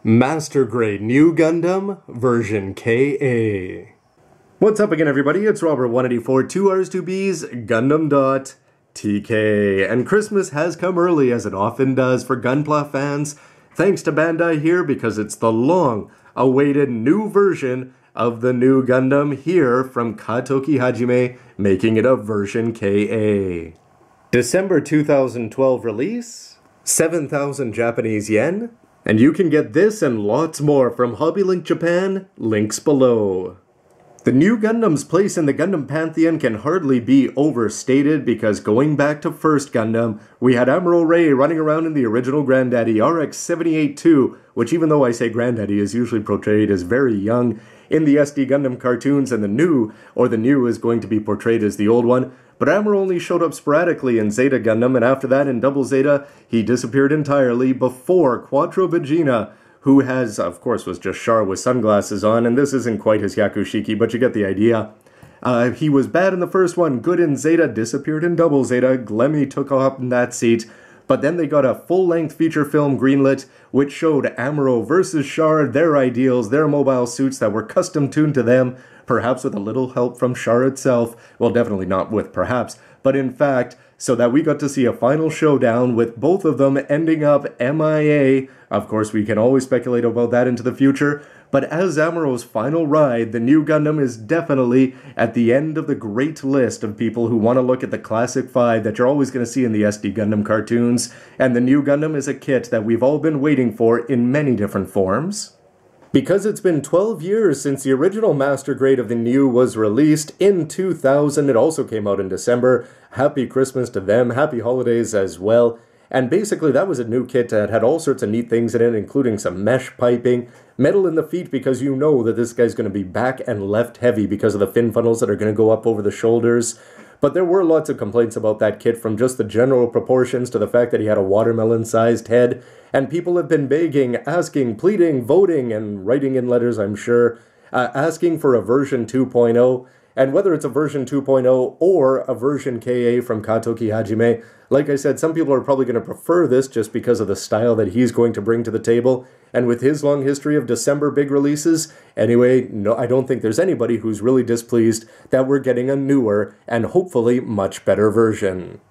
Master Grade New Gundam version KA. What's up again, everybody? It's Robert184, 2 R's 2 B's, gundam.tk. And Christmas has come early, as it often does for Gunpla fans. Thanks to Bandai here, because it's the long-awaited new version of the new Gundam here from Katoki Hajime, making it a version KA. December 2012 release, 7,000 Japanese yen, and you can get this and lots more from HobbyLink Japan, links below. The new Gundam's place in the Gundam pantheon can hardly be overstated, because going back to First Gundam, we had Amuro running around in the original Granddaddy RX-78-2, which, even though I say Granddaddy, is usually portrayed as very young in the SD Gundam cartoons, and the new is going to be portrayed as the old one. But Amuro only showed up sporadically in Zeta Gundam, and after that in Double Zeta, he disappeared entirely before Quattro Vegeta, who has, of course, was just Char with sunglasses on, and this isn't quite his Yakushiki, but you get the idea. He was bad in the first one, good in Zeta, disappeared in Double Zeta, Glemmy took off in that seat, but then they got a full-length feature film greenlit, which showed Amuro versus Char, their ideals, their mobile suits that were custom-tuned to them, perhaps with a little help from Char itself. Well, definitely not with perhaps, but in fact, so that we got to see a final showdown with both of them ending up MIA. Of course, we can always speculate about that into the future, but as Amuro's final ride, the new Gundam is definitely at the end of the great list of people who want to look at the classic 5 that you're always going to see in the SD Gundam cartoons, and the new Gundam is a kit that we've all been waiting for in many different forms. Because it's been 12 years since the original Master Grade of the new was released in 2000, it also came out in December. Happy Christmas to them, happy holidays as well. And basically that was a new kit that had all sorts of neat things in it, including some mesh piping, metal in the feet, because you know that this guy's going to be back and left heavy because of the fin funnels that are going to go up over the shoulders. But there were lots of complaints about that kit, from just the general proportions to the fact that he had a watermelon-sized head. And people have been begging, asking, pleading, voting, and writing in letters, I'm sure, asking for a version 2.0. And whether it's a version 2.0 or a version KA from Katoki Hajime, like I said, some people are probably going to prefer this just because of the style that he's going to bring to the table. And with his long history of December big releases, anyway, no, I don't think there's anybody who's really displeased that we're getting a newer and hopefully much better version.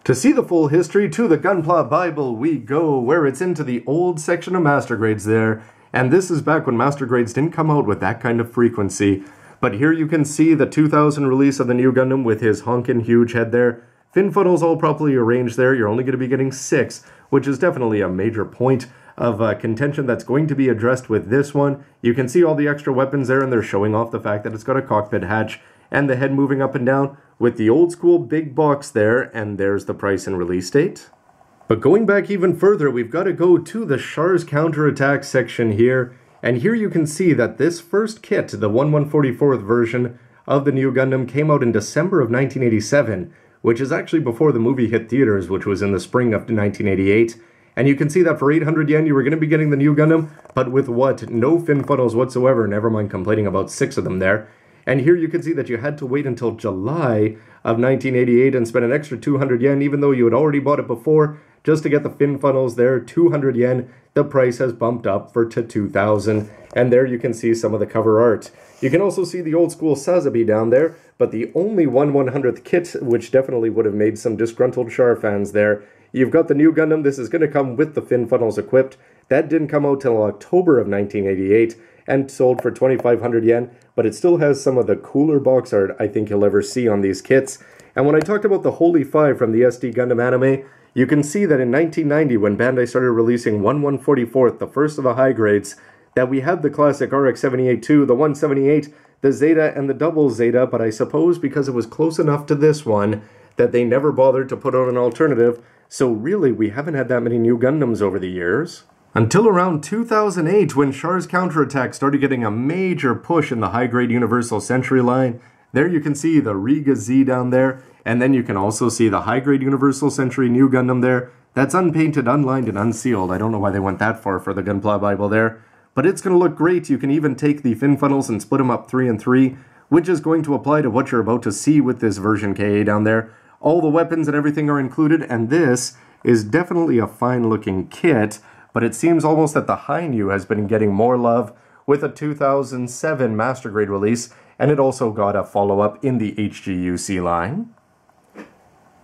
To see the full history, to the Gunpla Bible we go, where it's into the old section of Master Grades there. And this is back when Master Grades didn't come out with that kind of frequency. But here you can see the 2000 release of the new Gundam with his honkin' huge head there. Fin funnels all properly arranged there. You're only going to be getting 6, which is definitely a major point of contention that's going to be addressed with this one. You can see all the extra weapons there, and they're showing off the fact that it's got a cockpit hatch and the head moving up and down with the old school big box there, and there's the price and release date. But going back even further, we've got to go to the Char's Counterattack section here, and here you can see that this first kit, the 1/144th version of the new Gundam, came out in December of 1987, which is actually before the movie hit theaters, which was in the spring of 1988. And you can see that for 800 yen, you were going to be getting the new Gundam, but with what? No fin funnels whatsoever, never mind complaining about 6 of them there. And here you can see that you had to wait until July of 1988 and spend an extra 200 yen, even though you had already bought it before, just to get the fin funnels there, 200 yen. The price has bumped up for to 2,000, and there you can see some of the cover art. You can also see the old school Sazabi down there, but the only 1/100th kit, which definitely would have made some disgruntled Char fans there. You've got the new Gundam. This is going to come with the fin funnels equipped. That didn't come out till October of 1988 and sold for 2,500 yen, but it still has some of the cooler box art I think you'll ever see on these kits. And when I talked about the Holy 5 from the SD Gundam anime, you can see that in 1990, when Bandai started releasing 1/144th, the first of the high grades, that we had the classic RX-78-2, the 178, the Zeta, and the Double Zeta, but I suppose because it was close enough to this one that they never bothered to put out an alternative. So really, we haven't had that many new Gundams over the years. Until around 2008, when Char's Counterattack started getting a major push in the high-grade Universal Century line. There you can see the Riga Z down there, and then you can also see the high-grade Universal Century new Gundam there. That's unpainted, unlined, and unsealed. I don't know why they went that far for the Gunpla Bible there. But it's going to look great. You can even take the fin funnels and split them up 3 and 3, which is going to apply to what you're about to see with this version KA down there. All the weapons and everything are included, and this is definitely a fine-looking kit, but it seems almost that the Hainu has been getting more love with a 2007 Master Grade release, and it also got a follow-up in the HGUC line.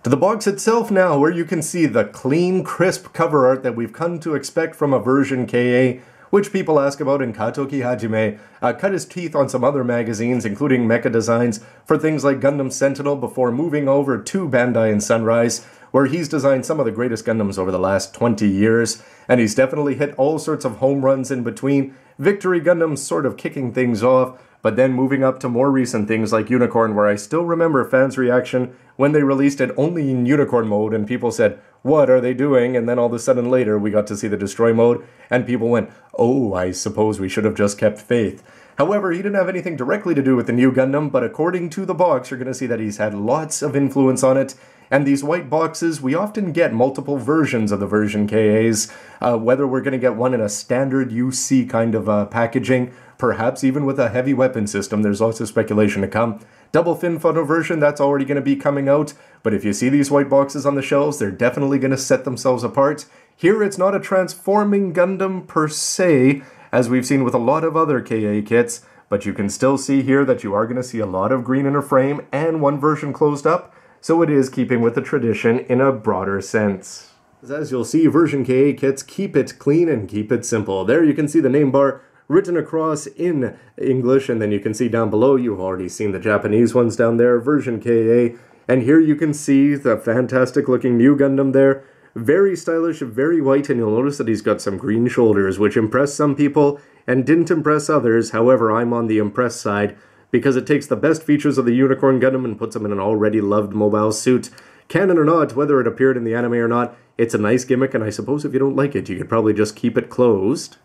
To the box itself now, where you can see the clean, crisp cover art that we've come to expect from a version KA, which people ask about in Katoki Hajime, cut his teeth on some other magazines, including mecha designs for things like Gundam Sentinel, before moving over to Bandai and Sunrise, where he's designed some of the greatest Gundams over the last 20 years, and he's definitely hit all sorts of home runs in between. Victory Gundam sort of kicking things off, but then moving up to more recent things like Unicorn, where I still remember fans' reaction when they released it only in Unicorn mode, and people said, "What are they doing?" And then all of a sudden later, we got to see the Destroy mode, and people went, "Oh, I suppose we should have just kept faith." However, he didn't have anything directly to do with the new Gundam, but according to the box, you're going to see that he's had lots of influence on it. And these white boxes, we often get multiple versions of the version KAs, whether we're going to get one in a standard UC kind of packaging, perhaps even with a heavy weapon system. There's lots of speculation to come. Double fin funnel version, that's already going to be coming out, but if you see these white boxes on the shelves, they're definitely going to set themselves apart. Here, it's not a transforming Gundam per se, as we've seen with a lot of other KA kits, but you can still see here that you are going to see a lot of green inner frame and one version closed up, so it is keeping with the tradition in a broader sense. As you'll see, version KA kits keep it clean and keep it simple. There you can see the name bar written across in English, and then you can see down below, you've already seen the Japanese ones down there, version KA, and here you can see the fantastic looking new Gundam there. Very stylish, very white, and you'll notice that he's got some green shoulders, which impressed some people and didn't impress others. However, I'm on the impressed side, because it takes the best features of the Unicorn Gundam and puts them in an already loved mobile suit. Canon or not, whether it appeared in the anime or not, it's a nice gimmick, and I suppose if you don't like it, you could probably just keep it closed.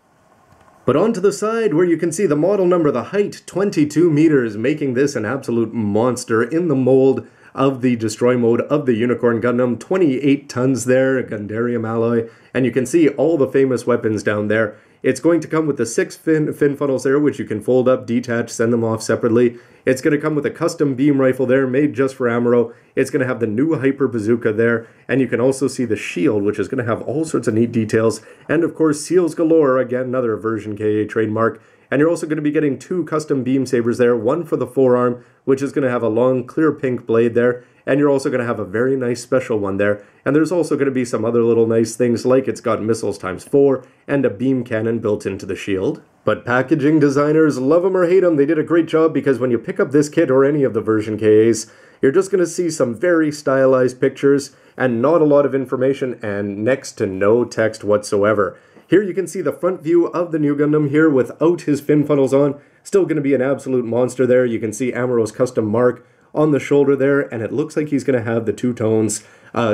But onto the side, where you can see the model number, the height, 22 meters, making this an absolute monster in the mold of the Destroy mode of the Unicorn Gundam. 28 tons there, Gundarium alloy, and you can see all the famous weapons down there. It's going to come with the 6 fin funnels there, which you can fold up, detach, send them off separately. It's going to come with a custom beam rifle there, made just for Amuro. It's going to have the new Hyper Bazooka there, and you can also see the shield, which is going to have all sorts of neat details. And of course, seals galore, again, another version KA trademark. And you're also going to be getting 2 custom beam sabers there, one for the forearm, which is going to have a long, clear pink blade there, and you're also going to have a very nice special one there. And there's also going to be some other little nice things, like it's got missiles ×4 and a beam cannon built into the shield. But packaging designers, love them or hate them, they did a great job, because when you pick up this kit or any of the version KAs, you're just going to see some very stylized pictures and not a lot of information and next to no text whatsoever. Here you can see the front view of the new Gundam here without his fin funnels on. Still going to be an absolute monster there. You can see Amuro's custom mark on the shoulder there, and it looks like he's going to have the 2 tones,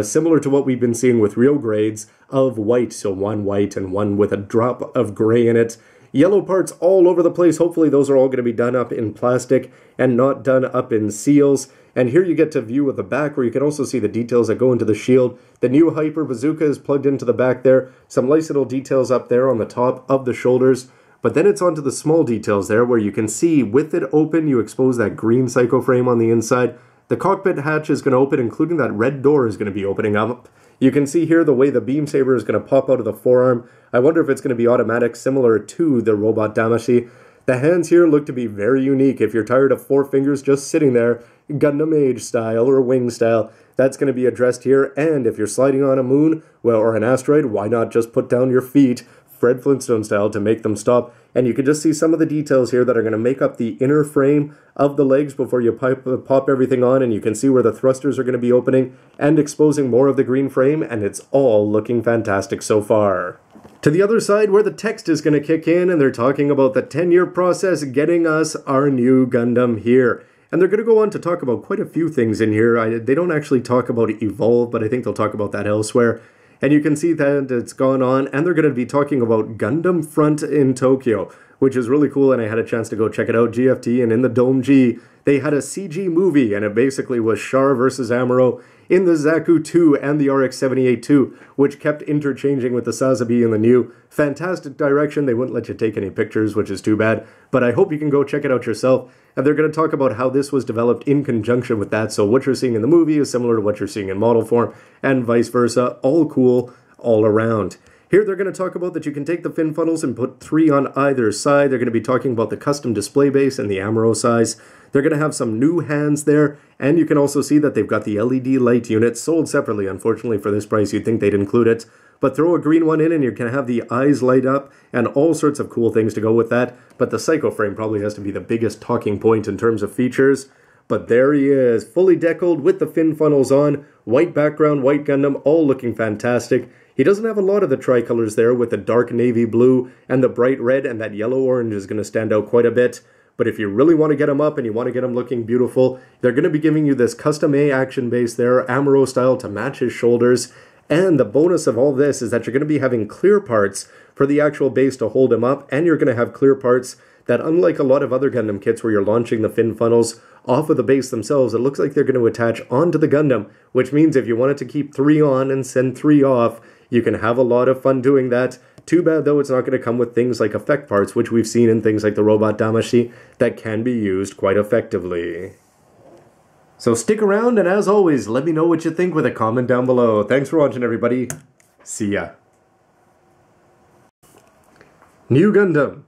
similar to what we've been seeing with real grades of white. So one white and one with a drop of gray in it. Yellow parts all over the place. Hopefully those are all going to be done up in plastic and not done up in seals. And here you get to view at the back, where you can also see the details that go into the shield. The new Hyper Bazooka is plugged into the back there. Some nice little details up there on the top of the shoulders. But then it's onto the small details there, where you can see with it open, you expose that green psycho frame on the inside. The cockpit hatch is going to open, including that red door is going to be opening up. You can see here the way the beam saber is going to pop out of the forearm. I wonder if it's going to be automatic, similar to the robot Damashi. The hands here look to be very unique. If you're tired of 4 fingers just sitting there, Gundam Age style or wing style, that's going to be addressed here. And if you're sliding on a moon, well, or an asteroid, why not just put down your feet, Fred Flintstone style, to make them stop? And you can just see some of the details here that are going to make up the inner frame of the legs before you pop everything on, and you can see where the thrusters are going to be opening and exposing more of the green frame, and it's all looking fantastic so far. To the other side, where the text is going to kick in, and they're talking about the 10-year process getting us our new Gundam here. And they're going to go on to talk about quite a few things in here. They don't actually talk about Evolve, but I think they'll talk about that elsewhere. And you can see that it's gone on, and they're going to be talking about Gundam Front in Tokyo, which is really cool, and I had a chance to go check it out, GFT, and in the Dome G, they had a CG movie, and it basically was Char versus Amuro in the Zaku 2 and the RX-78 2, which kept interchanging with the Sazabi in the new. Fantastic direction. They wouldn't let you take any pictures, which is too bad, but I hope you can go check it out yourself. And they're going to talk about how this was developed in conjunction with that, so what you're seeing in the movie is similar to what you're seeing in model form, and vice versa. All cool, all around. Here they're going to talk about that you can take the fin funnels and put 3 on either side. They're going to be talking about the custom display base and the Amuro size. They're going to have some new hands there, and you can also see that they've got the LED light unit sold separately. Unfortunately, for this price, you'd think they'd include it. But throw a green one in and you can have the eyes light up and all sorts of cool things to go with that. But the Psycho frame probably has to be the biggest talking point in terms of features. But there he is, fully deckled with the fin funnels on, white background, white Gundam, all looking fantastic. He doesn't have a lot of the tricolors there with the dark navy blue and the bright red, and that yellow orange is going to stand out quite a bit. But if you really want to get him up and you want to get him looking beautiful, they're going to be giving you this custom A action base there, Amuro style, to match his shoulders. And the bonus of all this is that you're going to be having clear parts for the actual base to hold him up, and you're going to have clear parts that, unlike a lot of other Gundam kits where you're launching the fin funnels off of the base themselves, it looks like they're going to attach onto the Gundam, which means if you wanted to keep 3 on and send 3 off, you can have a lot of fun doing that. Too bad, though, it's not going to come with things like effect parts, which we've seen in things like the Robot Damashi, that can be used quite effectively. So stick around, and as always, let me know what you think with a comment down below. Thanks for watching, everybody. See ya. New Gundam.